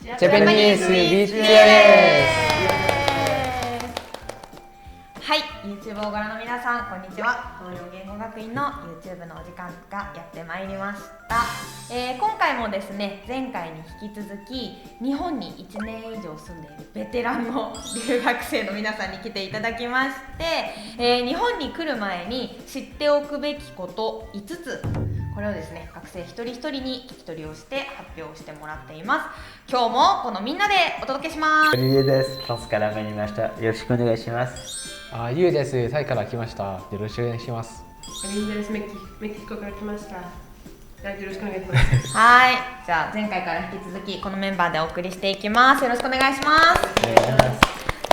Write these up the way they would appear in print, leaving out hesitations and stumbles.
ジャパニーズ BTS。 はい、YouTube をご覧の皆さん、こんにちは。東洋言語学院の YouTube のお時間がやってまいりました。今回もですね、前回に引き続き日本に1年以上住んでいるベテランの留学生の皆さんに来ていただきまして、日本に来る前に知っておくべきこと5つ、これをですね、学生一人一人に聞き取りをして発表してもらっています。今日もこのみんなでお届けします。ゆうです。フランスから参りました。よろしくお願いします。ゆうです。タイから来ました。よろしくお願いします。リンです。メキシコから来ました。よろしくお願いします。はい、じゃあ前回から引き続きこのメンバーでお送りしていきます。よろしくお願いします。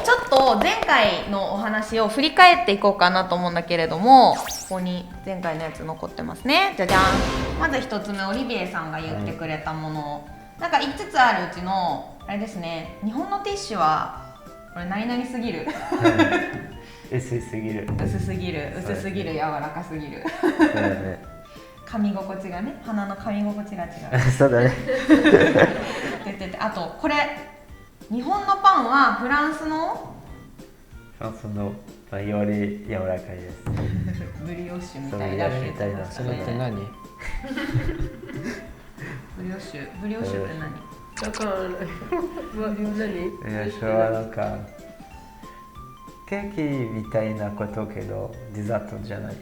ちょっと前回のお話を振り返っていこうかなと思うんだけれども、ここに前回のやつ残ってますね。じゃじゃん。まず1つ目、オリビエさんが言ってくれたもの、なんか5つあるうちのあれですね、日本のティッシュはこれ何々すぎる薄すぎる、薄すぎる、薄すぎる、柔らかすぎる噛み心地がね、鼻の噛み心地が違うそうだねあとこれ、日本のパンはフランスのパンより柔らかいです。ブリオッシュみたいだけど、それって何？ブリオッシュって何？だから何？なんかケーキみたいなことけどデザートじゃない。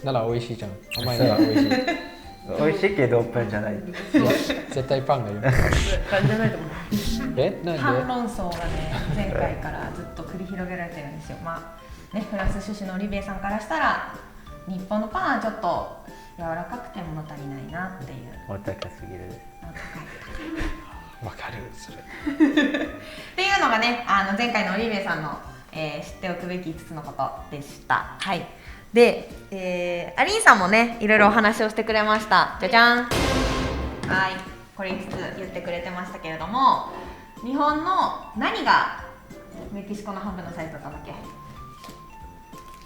なら美味しいじゃん。甘いなら美味しい。美味しいけどパンじゃない。絶対パンがいい。パンじゃないと思う。なんで？パン論争がね、前回からずっと繰り広げられてるんですよ。まあね、フランス出身のオリビエさんからしたら、日本のパンはちょっと柔らかくて物足りないなっていう。お高すぎる。わかるそれ。っていうのがね、前回のオリビエさんの、知っておくべき5つのことでした。はい。で、アリーンさんもね、いろいろお話をしてくれました。じゃじゃん。はい。これ5つ言ってくれてましたけれども、日本の何がメキシコの半分のサイズだったんだっけ？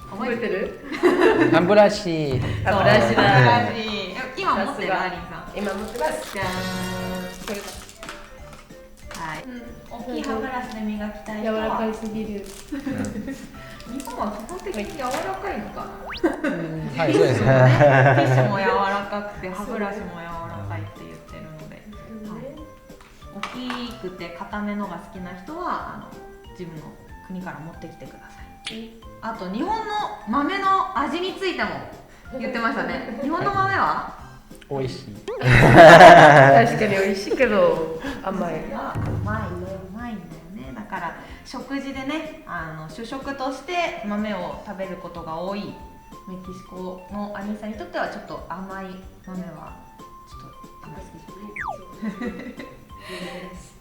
覚えてる？歯ブラシ。歯ブラシだ。今持ってるアリーンさん。今持ってます。じゃーん。これだ。はい。大きい歯ブラシで磨きたい人は。柔らかいすぎる。日本は基本的に柔らかいのかな。はい、そうですね。ティッシュも柔らかくて歯ブラシも柔らかいって言ってるので、大きくて固めのが好きな人は自分の国から持ってきてください。あと日本の豆の味についても言ってましたね。日本の豆は美味しい。確かに美味しいけど甘い。うまいんだよね。だから食事でね、主食として豆を食べることが多いメキシコのアリーさんにとってはちょっと甘い豆はちょっと食べ過ぎじゃないっ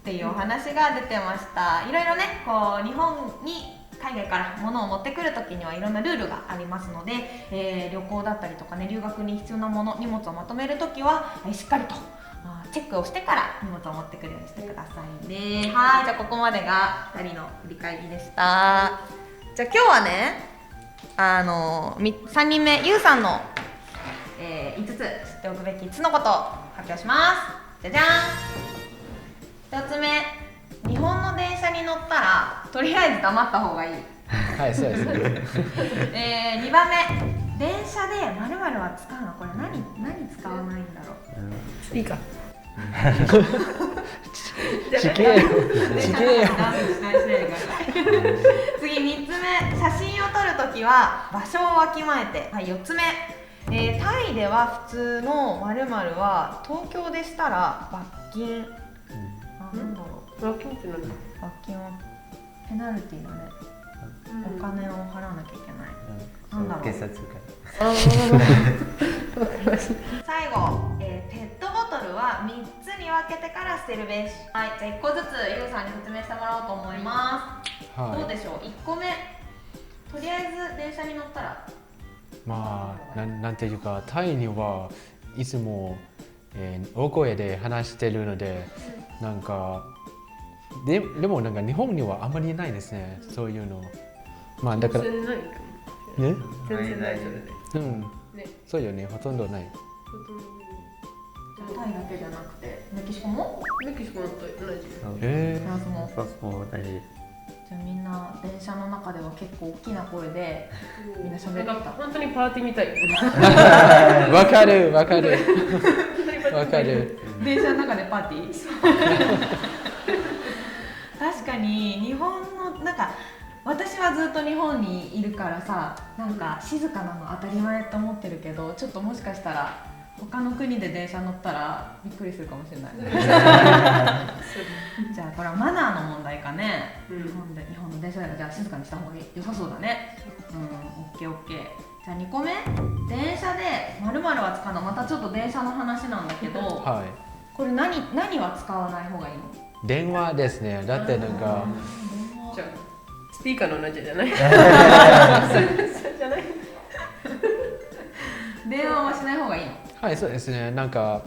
ていうお話が出てました。いろいろね、こう日本に海外から物を持ってくるときにはいろんなルールがありますので、旅行だったりとかね、留学に必要なもの、荷物をまとめるときは、しっかりとチェックをしてから荷物を持ってくるようにしてくださいね。はい、じゃあここまでが2人の振り返りでした。じゃあ今日はね、3人目、ゆうさんの、5つ知っておくべき5つのことを発表します。じゃじゃん。1つ目、日本の電車に乗ったらとりあえず黙った方がいい。はい、そうですね。2番目、電車で〇〇は使うの？これ何使わないんだろう。スピーカー。地形よ。次3つ目、写真を撮るときは場所をわきまえて。はい、4つ目、タイでは普通の〇〇は東京でしたら罰金。なんだろう。罰金って何？罰金はペナルティーだね。お金を払わなきゃいけない。なんだろう。警察官。最後、ペットボトルは3つに分けてから捨てるべし。はい、じゃあ1個ずつゆうさんに説明してもらおうと思います。どうでしょう。1個目、とりあえず電車に乗ったら、まあ、なんていうか、タイにはいつも、大声で話してるので、なんかでもなんか日本にはあまりないですね、そういうの。まあだから全然ないかも。ね、全然ないそれで。うん、ね、そうよね、ほとんどない。タイだけじゃなくてメキシコもメキシコと同じ。へフランスも。フランスも同じ。じゃあみんな電車の中では結構大きな声でみんな喋ってた。なんか本当にパーティーみたい。え。わかるわかるわかる。電車の中でパーティー確かに日本のなんか私はずっと日本にいるからさ、なんか静かなの当たり前って思ってるけど、ちょっともしかしたら他の国で電車乗ったらびっくりするかもしれないじゃあこれはマナーの問題かね、うん日本の電車だからじゃあ静かにした方が良さそうだね。オッケーオッケー。じゃあ2個目、電車で〇〇は使うの。またちょっと電車の話なんだけど、はこれ何は使わない方がいいの？い。電話ですね。だってなんかじゃあスピーカーの同じじゃない？じゃない？電話はしない方がいいの？はい、そうですね。なんか、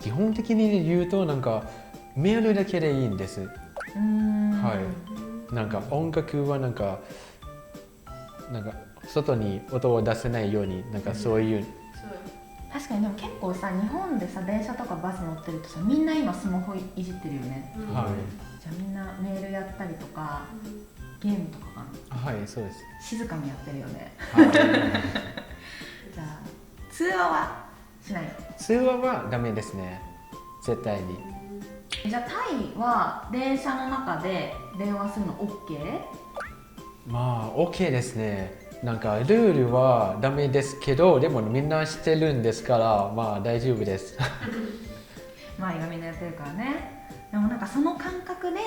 基本的に言うとなんかメールだけでいいんです。はい。なんか音楽はなんか外に音を出せないようになんかそういう。確かにでも結構さ、日本でさ電車とかバス乗ってるとさ、みんな今スマホいじってるよね。はい。じゃあみんなメールやったりとかゲームとかかな。はい、そうです。静かにやってるよね。はい。じゃあ通話はしないの？通話はダメですね。絶対に。じゃあタイは電車の中で電話するの OK？ まあ OK ですね。なんかルールはダメですけど、でもみんな知ってるんですからまあ大丈夫です。周りがみんなやってるからね。でもなんかその感覚で、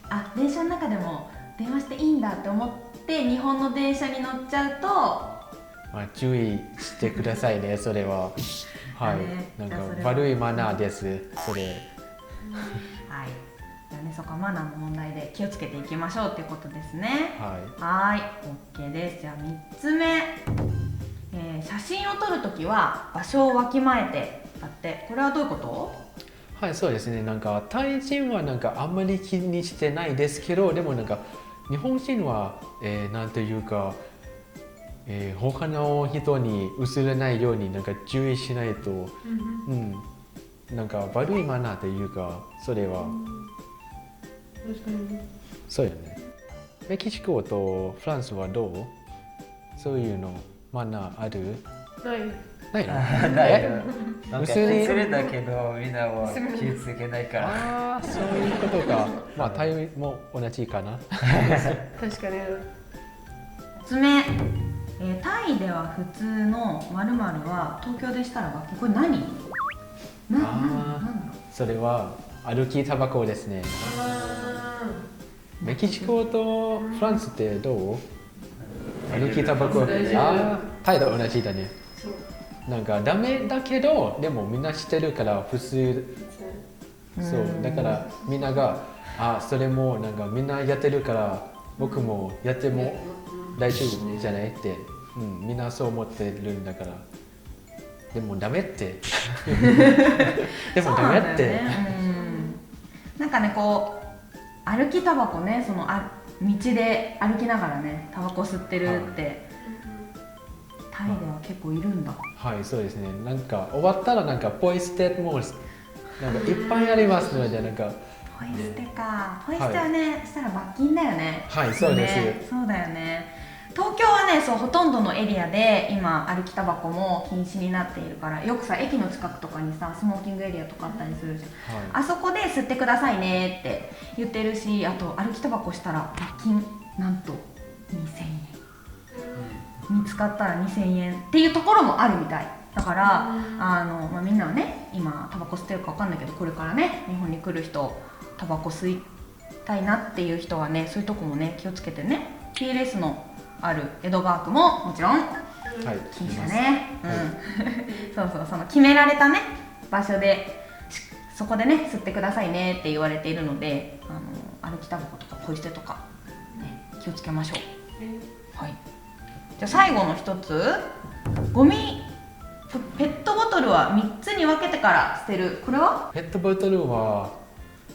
あ、電車の中でも電話していいんだって思って日本の電車に乗っちゃうと、まあ注意してくださいね、それは。はい。なんか悪いマナーです、それ。はい。じゃあね、そこはマナーの問題で気をつけていきましょうっていうことですね。はい。OK です。じゃあ3つ目、写真を撮るときは場所をわきまえてだって。これはどういうこと？はい、そうですね。なんかタイ人はなんかあんまり気にしてないですけど、でもなんか日本人は、なんていうか、他の人に映らないようになんか注意しないと、なんか悪いマナーというか、それは。確かに。そうよね。メキシコとフランスはどう？そういうのマナーある？ない。ないの？ないよ。なんか普通にするんだけどみんなは気をつけないから。ああ、そういうことか。まあタイも同じかな。確かに。3つ目、タイでは普通の〇〇は東京でしたら罰金。これ何？なんだろう？それは歩きタバコですね。メキシコとフランスってどう？歩きタバコ。タイと同じだね。なんかダメだけど、でもみんな知ってるから普通。そうだからみんながそれもなんかみんなやってるから僕もやっても大丈夫じゃないって、みんなそう思ってるんだから。でもダメって。でもダメって。なんかね、こう歩きタバコね、道で歩きながらねタバコ吸ってるって、タイでは結構いるんだ。はい、そうですね。なんか終わったらなんかポイ捨てもなんかいっぱいありますので、なんかポイ捨てか。ポイ捨てはね、したら罰金だよね。はい、そうです。そうだよね。東京はね、そうほとんどのエリアで今歩きタバコも禁止になっているから、よくさ駅の近くとかにさスモーキングエリアとかあったりするじゃん。あそこで吸ってくださいねって言ってるし、あと歩きタバコしたら罰金なんと2000円、見つかったら2000円っていうところもあるみたいだから、みんなはね今タバコ吸ってるかわかんないけど、これからね日本に来る人タバコ吸いたいなっていう人はね、そういうとこもね気をつけてね。 PLS のある江戸川区ももちろん禁止だね。そうそう、その決められたね場所でそこでね吸ってくださいねって言われているので、歩きタバコとかポイ捨てとか、ね、気をつけましょう。はい。じゃあ最後の一つ、ゴミペットボトルは3つに分けてから捨てる。これはペットボトルは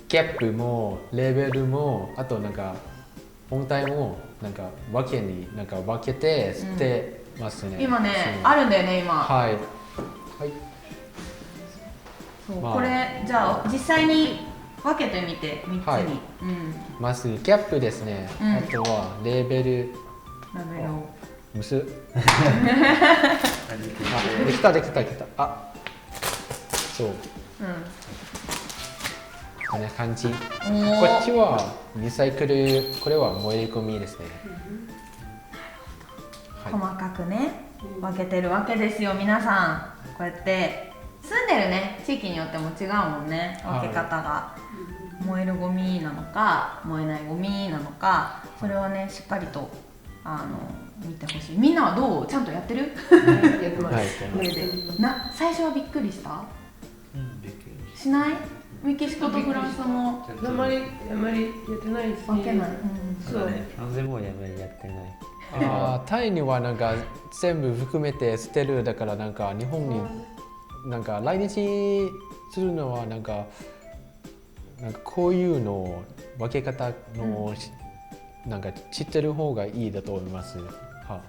キャップもレベルもあとなんか本体もなんか分けて捨てますね。今ねあるんだよね今。はい。はいそう、まあこれじゃあ実際に分けてみて3つに、はいうんまずキャップですね、うんあとはレーベルラベルをむすあできたあそううこんな感じこん、っちはリサイクルこれは燃え込みですね、はい細かくね分けてるわけですよ。皆さんこうやって住んでるね地域によっても違うもんね、分け方が、燃えるゴミなのか燃えないゴミなのか、それはねしっかりと見てほしい。みんなはどうちゃんとやってる？やってます。はい家で最初はびっくりしたうん、びっくりしない？メキシコとフランスもちょっとあんまりやってないですね。分けない、そうだね、フランスもやってない。あータイにはなんか全部含めて捨てるだからなんか日本になんか来日するのはなんかこういうの分け方の、なんか知ってる方がいいだと思います。は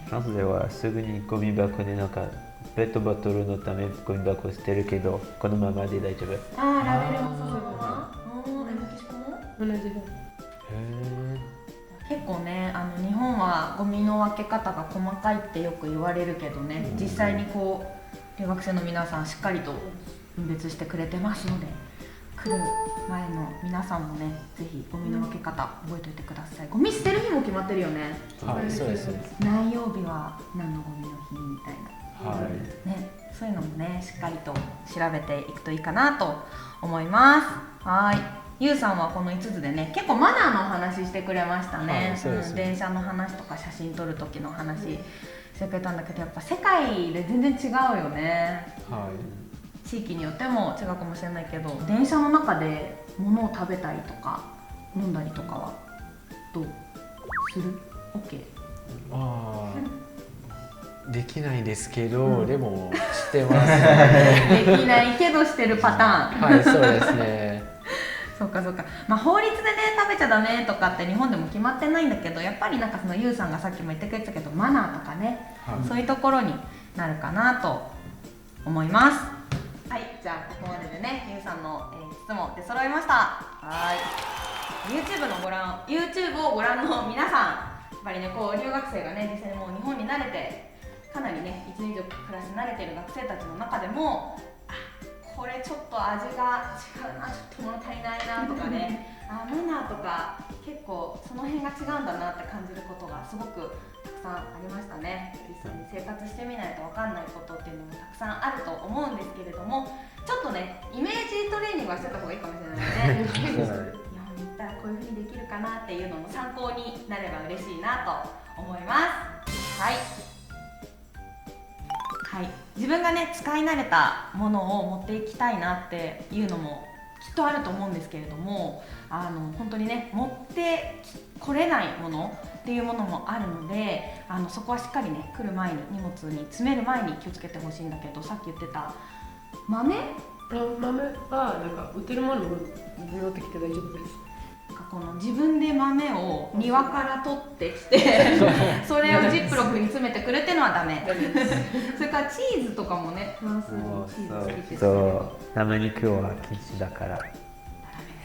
フランスではすぐにゴミ箱でなんかペットボトルのためゴミ箱捨てるけどこのままで大丈夫。ああラベルもそのまま。メキシコも同じです。へえ。結構ね日本はゴミの分け方が細かいってよく言われるけどね、実際にこう留学生の皆さんしっかりと分別してくれてますので、来る前の皆さんもねぜひゴミの分け方覚えておいてください。ゴミ捨てる日も決まってるよね。はい、そうです。何曜日は何のゴミの日みたいなはい。ね、そういうのもねしっかりと調べていくといいかなと思います。はい、ゆうさんはこの5つでね結構マナーのお話してくれましたね、はいそうですね電車の話とか写真撮る時の話してくれたんだけど、やっぱ世界で全然違うよね。はい地域によっても違うかもしれないけど、電車の中で物を食べたりとか飲んだりとかはどうする？ OK？ まあできないですけど、でもしてます、できないけどしてるパターン。はい、そうですね。そうかそうか、まあ、法律でね食べちゃダメとかって日本でも決まってないんだけど、やっぱりなんかそのユウさんがさっきも言ってくれてたけどマナーとかね、はいそういうところになるかなと思います。はい、じゃあここまででねユウさんの、質問出揃いました。はい、 YouTube をご覧の皆さん、やっぱりねこう留学生がね実際にもう日本に慣れてかなりね1年以上暮らし慣れている学生たちの中でも、これちょっと味が違うな、ちょっと物足りないなとかねマナーとか結構その辺が違うんだなって感じることがすごくたくさんありましたね。実際に生活してみないと分かんないことっていうのもたくさんあると思うんですけれども、ちょっとねイメージトレーニングはしてた方がいいかもしれないね日本に行ったらこういう風にできるかなっていうのも参考になれば嬉しいなと思います。はい、自分がね使い慣れたものを持っていきたいなっていうのもきっとあると思うんですけれども、本当にね持ってこれないものっていうものもあるので、そこはしっかりね来る前に荷物に詰める前に気をつけてほしいんだけど、さっき言ってた豆豆はなんか売ってるものも持ってきて大丈夫です。この自分で豆を庭から取ってきてそれをジップロックに詰めてくれってのはダメそれからチーズとかもね、フランスのチーズ好きって言ってたけど生肉は禁止だから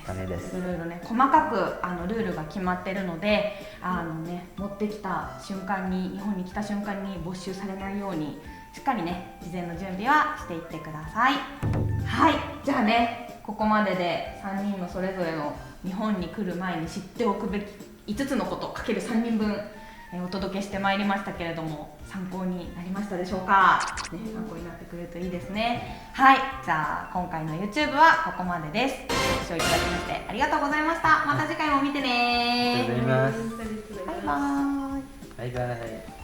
ダメです。いろいろね細かくルールが決まってるので、持ってきた瞬間に日本に来た瞬間に没収されないようにしっかりね事前の準備はしていってください。はい、じゃあねここまでで3人のそれぞれの日本に来る前に知っておくべき5つのことかける3人分、お届けしてまいりましたけれども、参考になりましたでしょうか、ね、参考になってくれるといいですね。はい、じゃあ今回の YouTube はここまでです。ご視聴いただきましてありがとうございました。また次回も見てね。ありがとうございます。バイバーイ。バイバイ。